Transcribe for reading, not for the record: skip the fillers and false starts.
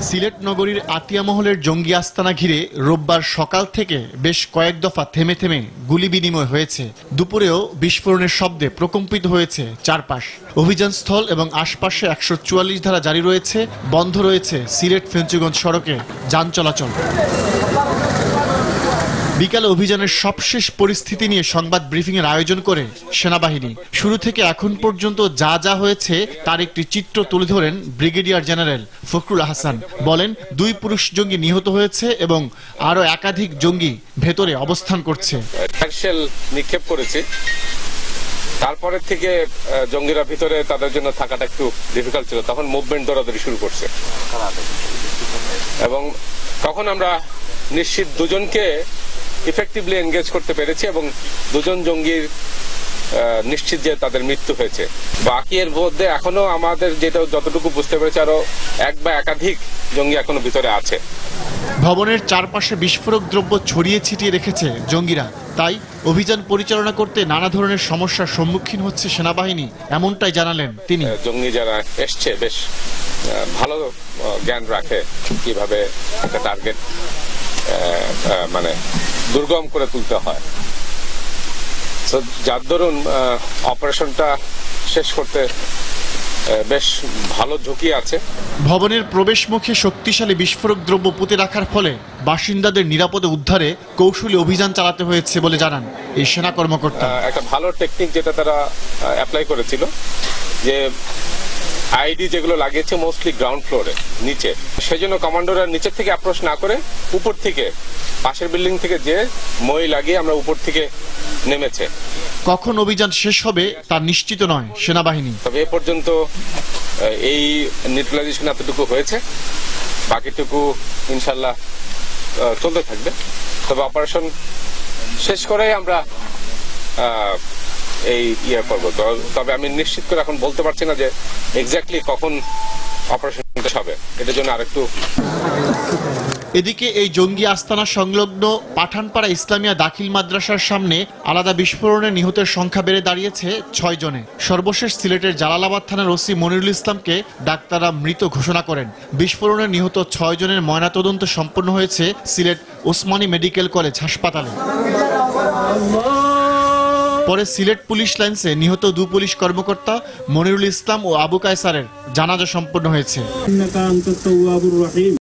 সিলেট নগরীর আতিয়া মহলের জঙ্গি আস্তানা ঘিরে রোববার সকাল থেকে বেশ কয়েক দফা থেমে থেমে গুলি বিনিময় হয়েছে। দুপুরেও বিস্ফোরণের শব্দে প্রকম্পিত হয়েছে চারপাশ। অভিযানস্থল এবং আশপাশে ১৪৪ ধারা জারি রয়েছে। বন্ধ রয়েছে সিলেট ফেঞ্চুগঞ্জ সড়কে যান চলাচল। বিকালে অভিযানের সবশেষ পরিস্থিতি নিয়ে সংবাদ ব্রিফিংয়ের আয়োজন করে সেনাবাহিনী। শুরু থেকে এখন পর্যন্ত যা যা হয়েছে তার একটি চিত্র তুলে ধরেন ব্রিগেডিয়ার জেনারেল ফখরুল আহসান। বলেন, ২ পুরুষ জঙ্গি নিহত হয়েছে এবং আরো একাধিক জঙ্গি ভেতরে অবস্থান করছে। নিক্ষেপ করেছে, তারপরে থেকে জঙ্গিরা ভিতরে তাদের জন্য থাকাটা একটু ডিফিকাল্ট ছিল। তখন মুভমেন্ট দৌড়াদৌড়ি শুরু করছে এবং তখন আমরা নিশ্চিত দুজনকে ইফেক্টিভলি এনগেজ করতে পেরেছি এবং দুজন জঙ্গির নিশ্চিত যে তাদের মৃত্যু হয়েছে। বাকি এর মধ্যে এখনো আমাদের যেটা যতটুকু বুঝতে পেরেছি আরো এক বা একাধিক জঙ্গি এখনো ভিতরে আছে। ভবনের চারপাশে বিস্ফোরক দ্রব্য ছড়িয়ে ছিটিয়ে রেখেছে জঙ্গিরা। তাই অভিযান পরিচালনা করতে নানা ধরনের সমস্যার সম্মুখীন হচ্ছে সেনাবাহিনী, এমনটাই জানালেন তিনি। জঙ্গি যারা এসছে বেশ ভালো জ্ঞান রাখে কিভাবে একটা টার্গেট মানে দুর্গম করে তুলতে হয়। যার দরুন অপারেশনটা শেষ করতে বেশ ভালো ঝুঁকি আছে। ভবনের প্রবেশ মুখে শক্তিশালী বিস্ফোরক দ্রব্য পুঁতে রাখার ফলে বাসিন্দাদের নিরাপদে উদ্ধারে কৌশলী অভিযান চালাতে হয়েছে বলে জানান এই সেনা কর্মকর্তা। একটা ভালো টেকনিক যেটা তারা অ্যাপ্লাই করেছিল, যে আইডি যেগুলো লাগিয়েছে মোস্টলি গ্রাউন্ড ফ্লোরে নিচে, সেজন্য কমান্ডোরা নিচের থেকে অ্যাপ্রোচ না করে উপর থেকে পাশের বিল্ডিং থেকে যে মই লাগিয়ে আমরা উপর থেকে নেমেছে। কখন অভিযান শেষ হবে তা নিশ্চিত নয় সেনাবাহিনী। তবে এ পর্যন্ত এই নিউট্রালাইজেশন এতটুকু হয়েছে, বাকিটুকু ইনশাল্লাহ চলতে থাকবে। তবে অপারেশন শেষ করে আমরা এই করবো। তবে আমি নিশ্চিত করে এখন বলতে পারছি না যে এক্স্যাক্টলি কখন অপারেশন হবে, এটার জন্য আরেকটু। এদিকে এই জঙ্গি আস্তানা সংলগ্ন পাঠানপাড়া ইসলামিয়া দাখিল মাদ্রাসার সামনে আলাদা বিস্ফোরণে নিহতের সংখ্যা বেড়ে দাঁড়িয়েছে ৬ জনে। সর্বশেষ সিলেটের জালালাবাদ থানার ওসি মনিরুল ইসলামকে ডাক্তাররা মৃত ঘোষণা করেন। বিস্ফোরণে নিহত ৬ জনের ময়নাতদন্ত সম্পন্ন হয়েছে সিলেট ওসমানী মেডিকেল কলেজ হাসপাতালে। পরে সিলেট পুলিশ লাইন্সে নিহত ২ পুলিশ কর্মকর্তা মনিরুল ইসলাম ও আবু কায়সারের জানাজা সম্পন্ন হয়েছে।